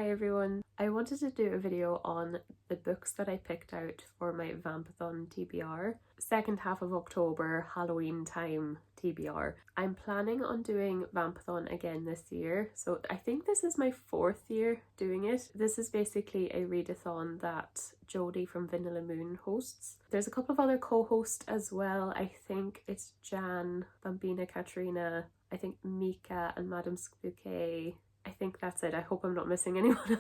Hi everyone. I wanted to do a video on the books that I picked out for my Vampathon TBR. Second half of October, Halloween time TBR. I'm planning on doing Vampathon again this year, so I think this is my 4th year doing it. This is basically a readathon that Jodie from Vanilla Moon hosts. There's a couple of other co-hosts as well. I think it's Jan, Bambina Katrina, I think Mika and Madame Spooky. I think that's it. I hope I'm not missing anyone.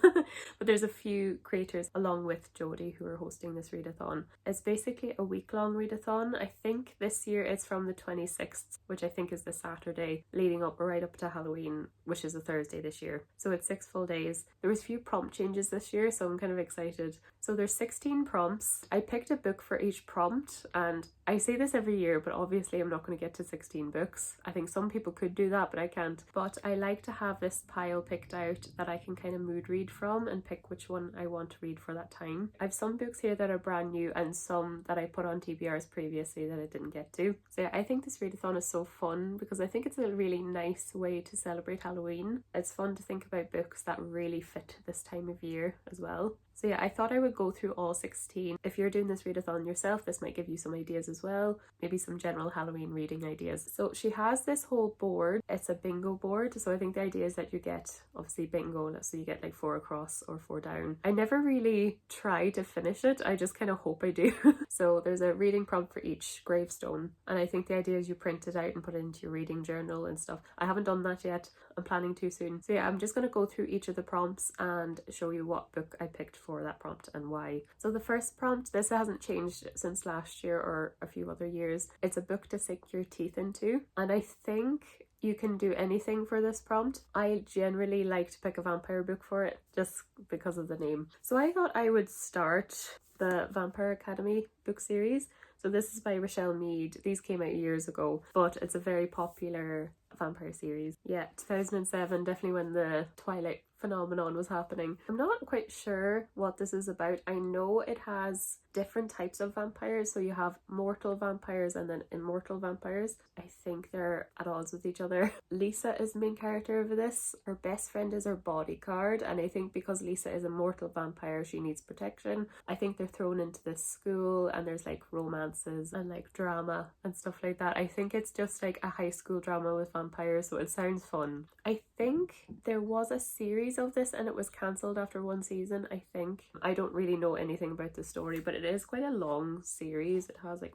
But there's a few creators along with Jodie who are hosting this readathon. It's basically a week-long readathon. I think this year it's from the 26th, which I think is the Saturday, leading up right up to Halloween, which is a Thursday this year. So it's 6 full days. There was a few prompt changes this year, so I'm kind of excited. So there's 16 prompts. I picked a book for each prompt, and I say this every year, but obviously I'm not going to get to 16 books. I think some people could do that, but I can't. But I like to have this pile picked out that I can kind of mood read from and pick which one I want to read for that time. I have some books here that are brand new and some that I put on TBRs previously that I didn't get to. So yeah, I think this readathon is so fun because I think it's a really nice way to celebrate Halloween. It's fun to think about books that really fit this time of year as well. So yeah, I thought I would go through all 16. If you're doing this readathon yourself, this might give you some ideas as well. Maybe some general Halloween reading ideas. So she has this whole board. It's a bingo board. So I think the idea is that you get, obviously, bingo. So you get like 4 across or 4 down. I never really try to finish it. I just kind of hope I do. So there's a reading prompt for each gravestone. And I think the idea is you print it out and put it into your reading journal and stuff. I haven't done that yet. I'm planning to soon. So yeah, I'm just going to go through each of the prompts and show you what book I picked for that prompt and why. So the first prompt, this hasn't changed since last year or a few other years. It's a book to sink your teeth into, and I think you can do anything for this prompt. I generally like to pick a vampire book for it just because of the name. So I thought I would start the Vampire Academy book series. So this is by Rochelle Mead. These came out years ago, but it's a very popular vampire series. Yeah, 2007, definitely when the Twilight phenomenon was happening. I'm not quite sure what this is about. I know it has different types of vampires. So you have mortal vampires and then immortal vampires. I think they're at odds with each other. Lisa is the main character of this. Her best friend is her bodyguard, and I think because Lisa is a mortal vampire, she needs protection. I think they're thrown into this school and there's like romances and like drama and stuff like that. I think it's just like a high school drama with vampires, so it sounds fun. I think there was a series of this and it was cancelled after 1 season, I think. I don't really know anything about the story, but it is quite a long series. It has like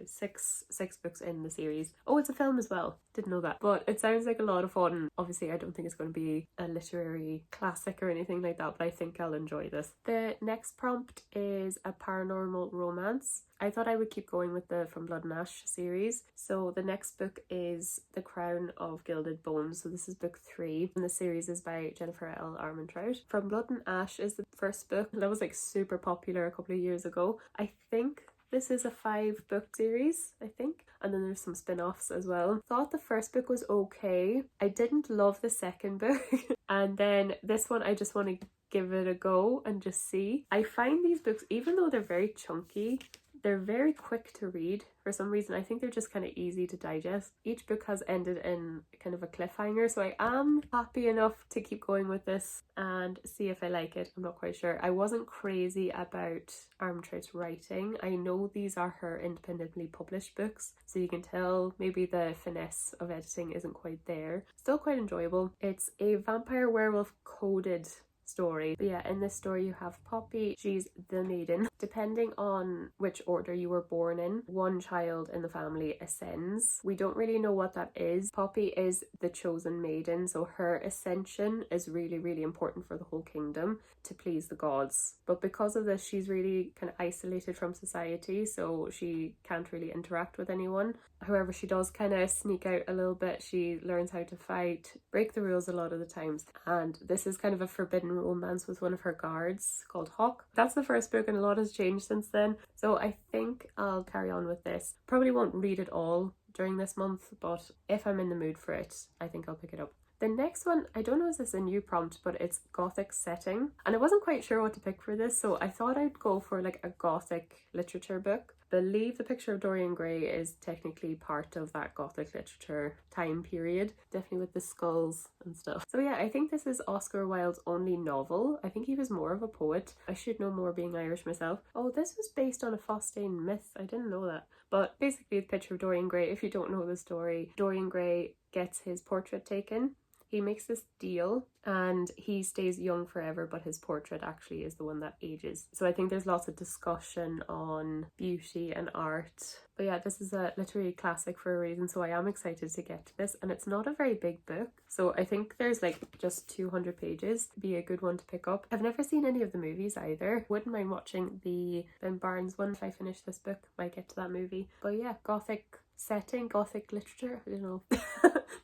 6 books in the series. Oh, it's a film as well. Didn't know that. But it sounds like a lot of fun. Obviously, I don't think it's going to be a literary classic or anything like that, but I think I'll enjoy this. The next prompt is a paranormal romance. I thought I would keep going with the From Blood and Ash series. So the next book is The Crown of Gilded Bones. So this is book 3 and the series is by Jennifer L. Armentrout. From Blood and Ash is the first book. That was like super popular a couple of years ago. I think this is a 5-book series, I think. And then there's some spin-offs as well. Thought the first book was okay. I didn't love the second book. And then this one, I just want to give it a go and just see. I find these books, even though they're very chunky, they're very quick to read for some reason. I think they're just kind of easy to digest. Each book has ended in kind of a cliffhanger, so I am happy enough to keep going with this and see if I like it. I'm not quite sure. I wasn't crazy about Armentrout's writing. I know these are her independently published books, so you can tell maybe the finesse of editing isn't quite there. Still quite enjoyable. It's a vampire werewolf coded story. But yeah, in this story you have Poppy. She's the maiden. Depending on which order you were born in, one child in the family ascends. We don't really know what that is. Poppy is the chosen maiden, so her ascension is really, really important for the whole kingdom to please the gods. But because of this, she's really kind of isolated from society, so she can't really interact with anyone. However, she does kind of sneak out a little bit. She learns how to fight, break the rules a lot of the times, and this is kind of a forbidden romance with one of her guards called Hawk. That's the first book and a lot has changed since then, so I think I'll carry on with this. Probably won't read it all during this month, but if I'm in the mood for it, I think I'll pick it up. The next one, I don't know if this is a new prompt, but it's gothic setting, and I wasn't quite sure what to pick for this, so I thought I'd go for like a gothic literature book. believe the picture of Dorian Gray is technically part of that Gothic literature time period, definitely with the skulls and stuff. So yeah, I think this is Oscar Wilde's only novel. I think he was more of a poet. I should know more being Irish myself. Oh, this was based on a Faustian myth. I didn't know that. But basically the picture of Dorian Gray, if you don't know the story, Dorian Gray gets his portrait taken. He makes this deal and he stays young forever, but his portrait actually is the one that ages. So I think there's lots of discussion on beauty and art. But yeah, this is a literary classic for a reason, so I am excited to get to this. And it's not a very big book, so I think there's like just 200 pages. Be a good one to pick up. I've never seen any of the movies either. Wouldn't mind watching the Ben Barnes one if I finish this book. Might get to that movie. But yeah, Gothic setting, Gothic literature, I don't know.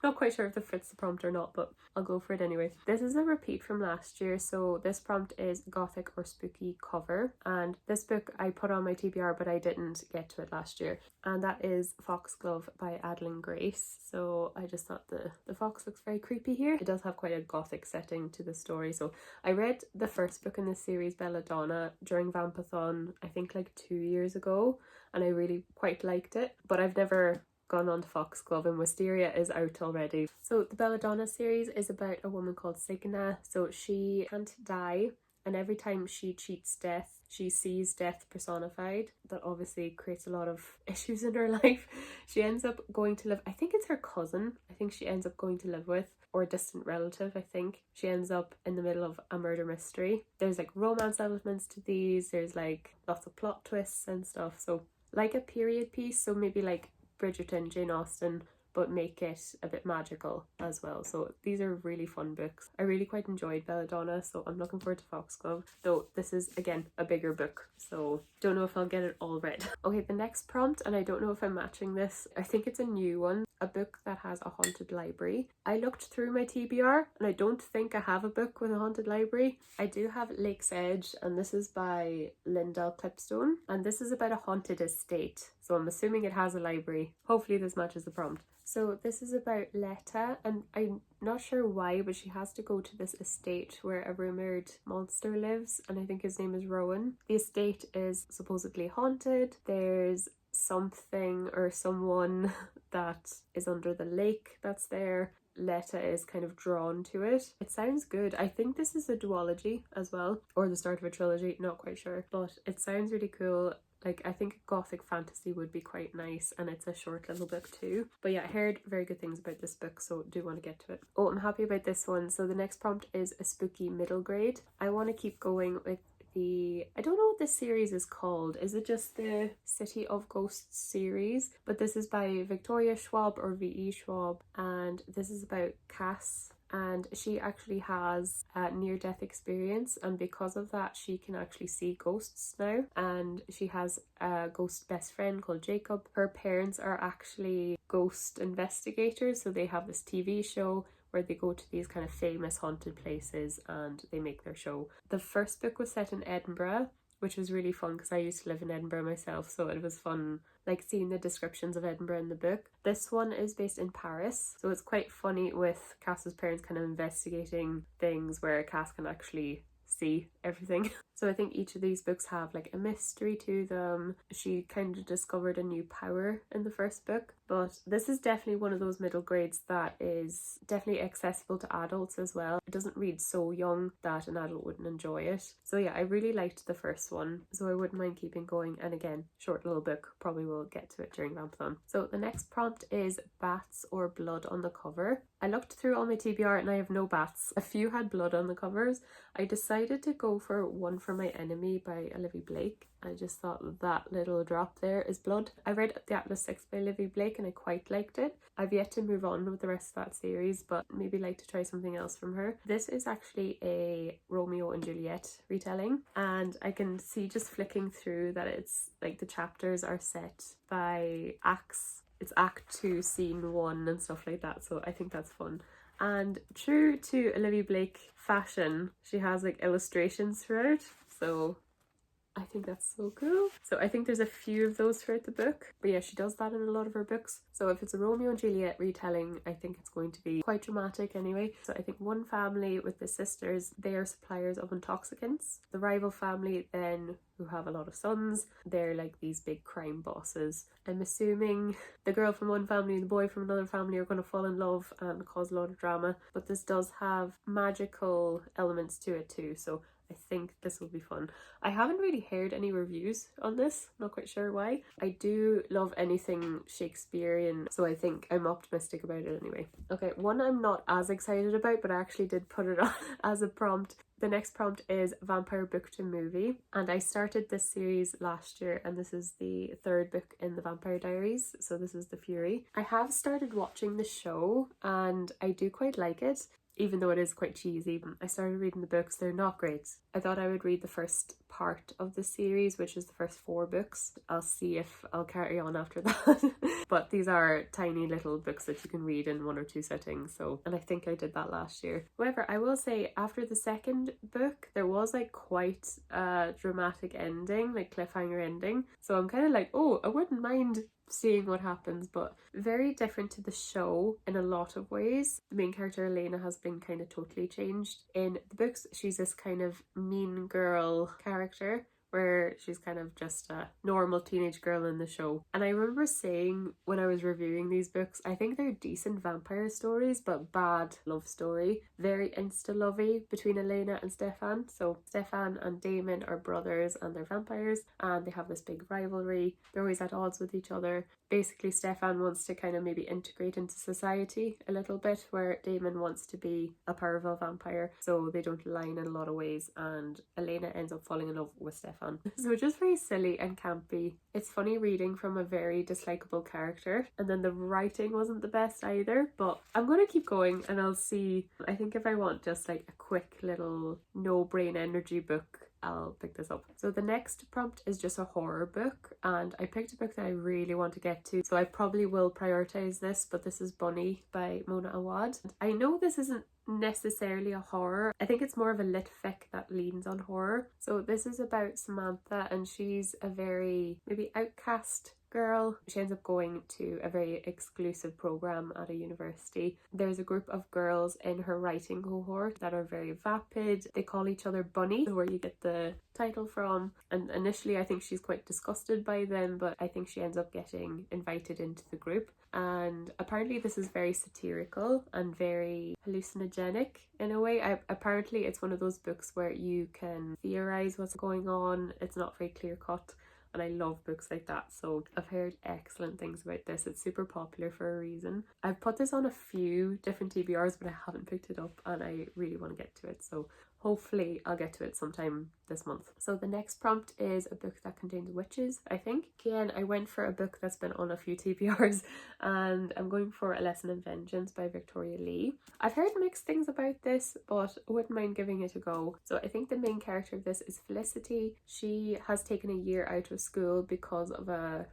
Not quite sure if it fits the prompt or not, but I'll go for it anyway. This is a repeat from last year, so this prompt is Gothic or spooky cover, and this book I put on my TBR but I didn't get to it last year, and that is Foxglove by Adeline Grace. So I just thought the fox looks very creepy here. It does have quite a Gothic setting to the story. So I read the first book in this series, Belladonna, during Vampathon, I think like 2 years ago, and I really quite liked it, but I've never gone on to Foxglove, and Wisteria is out already. So the Belladonna series is about a woman called Signa. So she can't die, and every time she cheats death, she sees death personified. That obviously creates a lot of issues in her life. She ends up going to live, I think it's her cousin, I think she ends up going to live with, or a distant relative, I think. She ends up in the middle of a murder mystery. There's like romance elements to these, there's like lots of plot twists and stuff. So like a period piece, so maybe like Bridgerton, Jane Austen, but make it a bit magical as well. So these are really fun books. I really quite enjoyed Belladonna, so I'm looking forward to Foxglove, though this is again a bigger book, so don't know if I'll get it all read. Okay, the next prompt, and I don't know if I'm matching this, I think it's a new one, a book that has a haunted library. I looked through my TBR and I don't think I have a book with a haunted library. I do have Lake's Edge, and this is by Lyndall Clipstone, and this is about a haunted estate, so I'm assuming it has a library. Hopefully this matches the prompt. So this is about Letta, and I'm not sure why, but she has to go to this estate where a rumoured monster lives, and I think his name is Rowan. The estate is supposedly haunted. There's something or someone that is under the lake that's there. Letta is kind of drawn to it. It sounds good. I think this is a duology as well, or the start of a trilogy, not quite sure, but it sounds really cool. Like, I think Gothic fantasy would be quite nice, and it's a short little book too. But yeah, I heard very good things about this book, so do want to get to it. Oh, I'm happy about this one. So the next prompt is a spooky middle grade. I want to keep going with I don't know what this series is called. Is it just the City of Ghosts series? But this is by Victoria Schwab or V.E. Schwab, and this is about Cass. And she actually has a near-death experience, and because of that she can actually see ghosts now, and she has a ghost best friend called Jacob. Her parents are actually ghost investigators, so they have this TV show where they go to these kind of famous haunted places and they make their show. The first book was set in Edinburgh, which was really fun because I used to live in Edinburgh myself, so it was fun like seeing the descriptions of Edinburgh in the book. This one is based in Paris, so it's quite funny with Cass's parents kind of investigating things where Cass can actually see everything. So I think each of these books have like a mystery to them. She kind of discovered a new power in the first book, but this is definitely one of those middle grades that is definitely accessible to adults as well. It doesn't read so young that an adult wouldn't enjoy it. So yeah, I really liked the first one, so I wouldn't mind keeping going. And again, short little book, probably will get to it during Vampathon. So the next prompt is bats or blood on the cover. I looked through all my TBR and I have no bats. A few had blood on the covers. I decided to go for One for My Enemy by Olivia Blake. I just thought that little drop there is blood. I read The Atlas 6 by Olivia Blake and I quite liked it. I've yet to move on with the rest of that series, but maybe like to try something else from her. This is actually a Romeo and Juliet retelling, and I can see just flicking through that it's like the chapters are set by acts. It's act 2 scene 1 and stuff like that, so I think that's fun. And true to Olivia Blake fashion, she has like illustrations throughout, so I think that's so cool. So I think there's a few of those throughout the book. But yeah, she does that in a lot of her books. So if it's a Romeo and Juliet retelling, I think it's going to be quite dramatic anyway. So I think one family with the sisters, they are suppliers of intoxicants. The rival family then, who have a lot of sons, they're like these big crime bosses. I'm assuming the girl from one family and the boy from another family are going to fall in love and cause a lot of drama. But this does have magical elements to it too. So I think this will be fun. I haven't really heard any reviews on this, not quite sure why. I do love anything Shakespearean, so I think I'm optimistic about it anyway. Okay, one I'm not as excited about, but I actually did put it on as a prompt. The next prompt is Vampire Book to Movie, and I started this series last year, and this is the third book in the Vampire Diaries, so this is The Fury. I have started watching the show, and I do quite like it, even though it is quite cheesy. I started reading the books, they're not great. I thought I would read the first part of the series, which is the first 4 books. I'll see if I'll carry on after that. But these are tiny little books that you can read in 1 or 2 sittings, so, and I think I did that last year. However, I will say after the second book, there was like quite a dramatic ending, like cliffhanger ending. So I'm kind of like, oh, I wouldn't mind seeing what happens, but very different to the show in a lot of ways. The main character Elena has been kind of totally changed. In the books, she's this kind of mean girl character, where she's kind of just a normal teenage girl in the show. And I remember saying when I was reviewing these books, I think they're decent vampire stories, but bad love story. Very insta-lovey between Elena and Stefan. So Stefan and Damon are brothers and they're vampires, and they have this big rivalry. They're always at odds with each other. Basically, Stefan wants to kind of maybe integrate into society a little bit, where Damon wants to be a powerful vampire, so they don't align in a lot of ways, and Elena ends up falling in love with Stefan. So just very silly and campy. It's funny reading from a very dislikable character, and then the writing wasn't the best either, but I'm gonna keep going and I'll see. I think if I want just like a quick little no brain energy book, I'll pick this up. So the next prompt is just a horror book, and I picked a book that I really want to get to, so I probably will prioritize this, but this is Bunny by Mona Awad. I know this isn't necessarily a horror. I think it's more of a lit fic that leans on horror. So this is about Samantha, and she's a very maybe outcast girl. She ends up going to a very exclusive program at a university. There's a group of girls in her writing cohort that are very vapid. They call each other Bunny, where you get the title from, and initially I think she's quite disgusted by them, but I think she ends up getting invited into the group. And apparently this is very satirical and very hallucinogenic in a way. Apparently it's one of those books where you can theorize what's going on. It's not very clear cut, and I love books like that, so I've heard excellent things about this. It's super popular for a reason. I've put this on a few different TBRs, but I haven't picked it up, and I really want to get to it, so hopefully I'll get to it sometime this month. So the next prompt is a book that contains witches, I think. Again, I went for a book that's been on a few TBRs, and I'm going for A Lesson in Vengeance by Victoria Lee. I've heard mixed things about this, but I wouldn't mind giving it a go. So I think the main character of this is Felicity. She has taken a year out of school because of a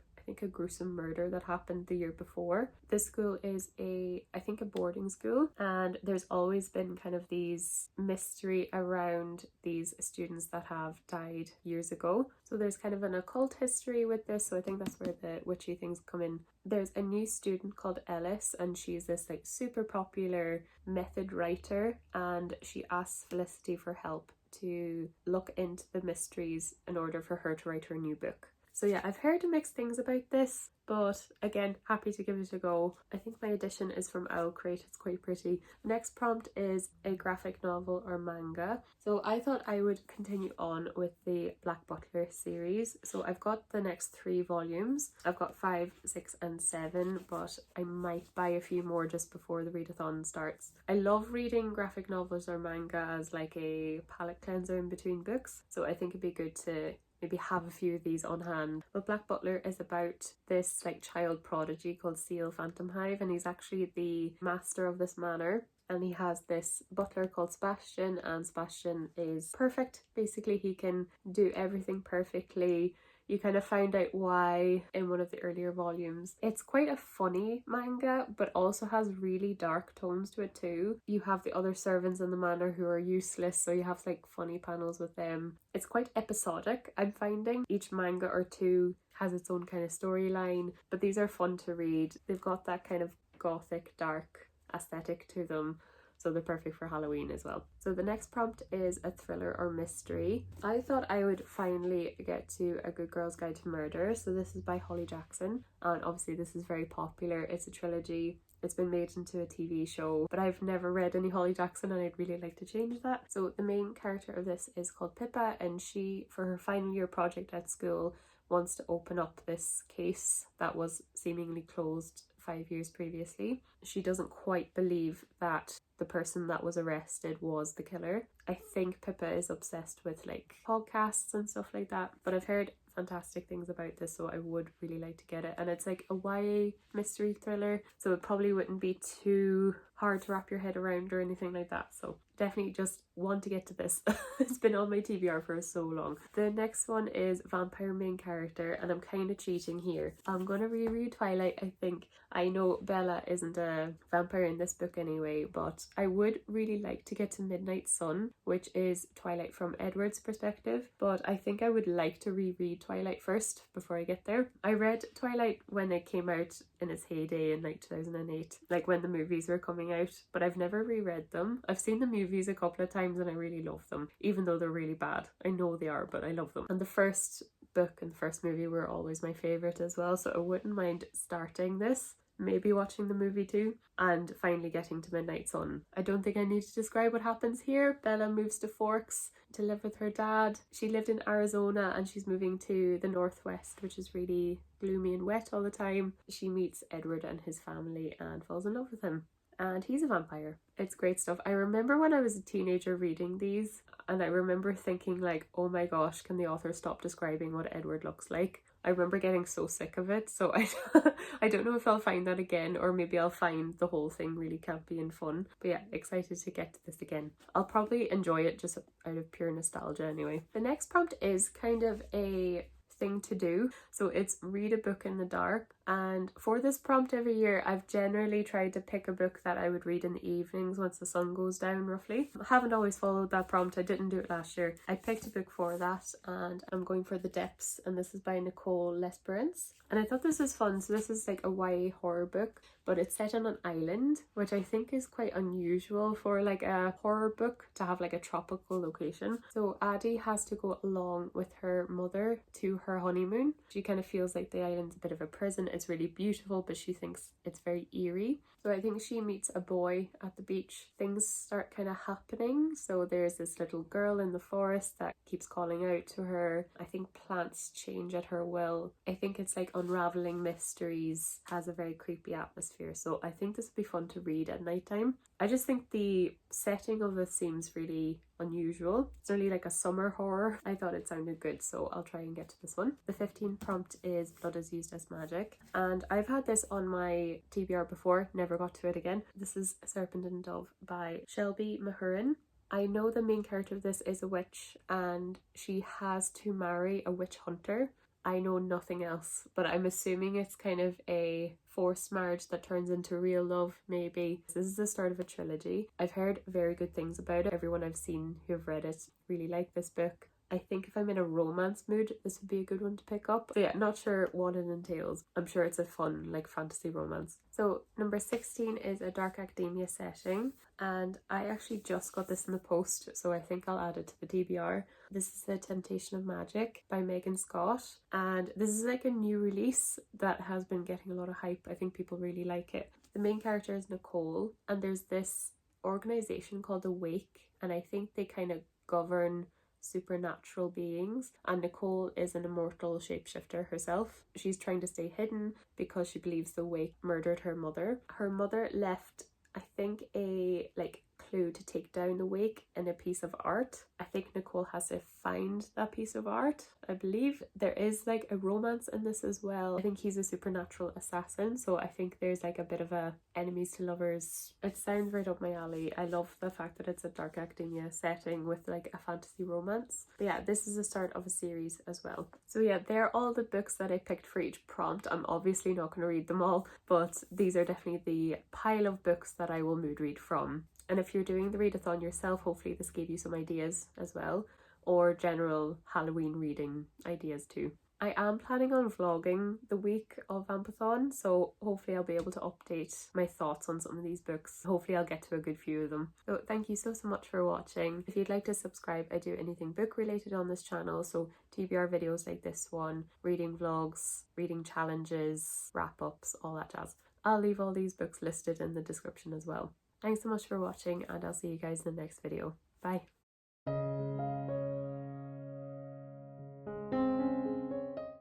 gruesome murder that happened the year before. This school is I think a boarding school, and there's always been kind of these mystery around these students that have died years ago. So there's kind of an occult history with this, so I think that's where the witchy things come in. There's a new student called Eilish, and she's this like super popular method writer, and she asks Felicity for help to look into the mysteries in order for her to write her new book. So yeah, I've heard mixed things about this, but again, happy to give it a go. I think my edition is from Owl Crate, it's quite pretty. The next prompt is a graphic novel or manga. So I thought I would continue on with the Black Butler series. So I've got the next 3 volumes. I've got 5, 6 and 7, but I might buy a few more just before the readathon starts. I love reading graphic novels or manga as like a palette cleanser in between books, so I think it'd be good to maybe have a few of these on hand. But Black Butler is about this like child prodigy called Seal Phantom Hive, and he's actually the master of this manor, and he has this butler called Sebastian, and Sebastian is perfect. Basically he can do everything perfectly. You kind of find out why in one of the earlier volumes. It's quite a funny manga, but also has really dark tones to it too. You have the other servants in the manor who are useless, so you have like funny panels with them. It's quite episodic, I'm finding. Each manga or two has its own kind of storyline, but these are fun to read. They've got that kind of gothic, dark aesthetic to them, so they're perfect for Halloween as well. So the next prompt is a thriller or mystery. I thought I would finally get to A Good Girl's Guide to Murder. So this is by Holly Jackson, and obviously this is very popular. It's a trilogy. It's been made into a TV show, but I've never read any Holly Jackson and I'd really like to change that. So the main character of this is called Pippa, and she, for her final year project at school, wants to open up this case that was seemingly closed 5 years previously. She doesn't quite believe that the person that was arrested was the killer. I think Pippa is obsessed with like podcasts and stuff like that, but I've heard fantastic things about this, so I would really like to get it. And it's like a YA mystery thriller, so it probably wouldn't be too hard to wrap your head around or anything like that. So definitely just want to get to this. It's been on my TBR for so long. The next one is Vampire Main Character, and I'm kind of cheating here. I'm gonna reread Twilight, I think. I know Bella isn't a vampire in this book anyway, but I would really like to get to Midnight Sun, which is Twilight from Edward's perspective, but I think I would like to reread Twilight first before I get there. I read Twilight when it came out in its heyday in like 2008, like when the movies were coming out, but I've never reread them. I've seen the movies a couple of times and I really love them, even though they're really bad. I know they are, but I love them. And the first book and the first movie were always my favourite as well, so I wouldn't mind starting this, maybe watching the movie too, and finally getting to Midnight Sun. I don't think I need to describe what happens here. Bella moves to Forks to live with her dad. She lived in Arizona and she's moving to the Northwest, which is really gloomy and wet all the time. She meets Edward and his family and falls in love with him, and he's a vampire. It's great stuff. I remember when I was a teenager reading these, and I remember thinking like, oh my gosh, can the author stop describing what Edward looks like? I remember getting so sick of it, so I don't know if I'll find that again, or maybe I'll find the whole thing really campy and fun. But yeah, excited to get to this again. I'll probably enjoy it just out of pure nostalgia anyway. The next prompt is kind of a thing to do, so it's read a book in the dark. And for this prompt every year, I've generally tried to pick a book that I would read in the evenings once the sun goes down roughly. I haven't always followed that prompt. I didn't do it last year. I picked a book for that and I'm going for The Depths, and this is by Nicole Lesperance. And I thought this was fun. So this is like a YA horror book, but it's set on an island, which I think is quite unusual for like a horror book to have like a tropical location. So Addie has to go along with her mother to her honeymoon. She kind of feels like the island's a bit of a prison. It's really beautiful, but she thinks it's very eerie. So I think she meets a boy at the beach. Things start kind of happening. So there's this little girl in the forest that keeps calling out to her. I think plants change at her will. I think it's like unraveling mysteries, has a very creepy atmosphere. So I think this would be fun to read at nighttime. I just think the setting of it seems really unusual. It's really like a summer horror. I thought it sounded good, so I'll try and get to this one. The 15th prompt is Blood is Used as Magic, and I've had this on my TBR before, never got to it again. This is Serpent and Dove by Shelby Mahurin. I know the main character of this is a witch and she has to marry a witch hunter. I know nothing else, but I'm assuming it's kind of a forced marriage that turns into real love, maybe. This is the start of a trilogy. I've heard very good things about it. Everyone I've seen who have read it really like this book. I think if I'm in a romance mood, this would be a good one to pick up. So yeah, not sure what it entails. I'm sure it's a fun, like, fantasy romance. So number 16 is a dark academia setting, and I actually just got this in the post, so I think I'll add it to the TBR. This is The Temptation of Magic by Megan Scott, and this is like a new release that has been getting a lot of hype. I think people really like it. The main character is Nicole, and there's this organization called Awake, and I think they kind of govern supernatural beings, and Nicole is an immortal shapeshifter herself. She's trying to stay hidden because she believes the Wake murdered her mother. Her mother left, I think, a like clue to take down the wake in a piece of art. I think Nicole has to find that piece of art. I believe there is like a romance in this as well. I think he's a supernatural assassin, so I think there's like a bit of a enemies to lovers. It sounds right up my alley. I love the fact that it's a dark academia setting with like a fantasy romance. But yeah, this is the start of a series as well. So yeah, they're all the books that I picked for each prompt. I'm obviously not going to read them all, but these are definitely the pile of books that I will mood read from. And if you're doing the readathon yourself, hopefully this gave you some ideas as well, or general Halloween reading ideas too. I am planning on vlogging the week of Vampathon, so hopefully I'll be able to update my thoughts on some of these books. Hopefully I'll get to a good few of them. So thank you so much for watching. If you'd like to subscribe, I do anything book related on this channel, so TBR videos like this one, reading vlogs, reading challenges, wrap-ups, all that jazz. I'll leave all these books listed in the description as well. Thanks so much for watching, and I'll see you guys in the next video. Bye!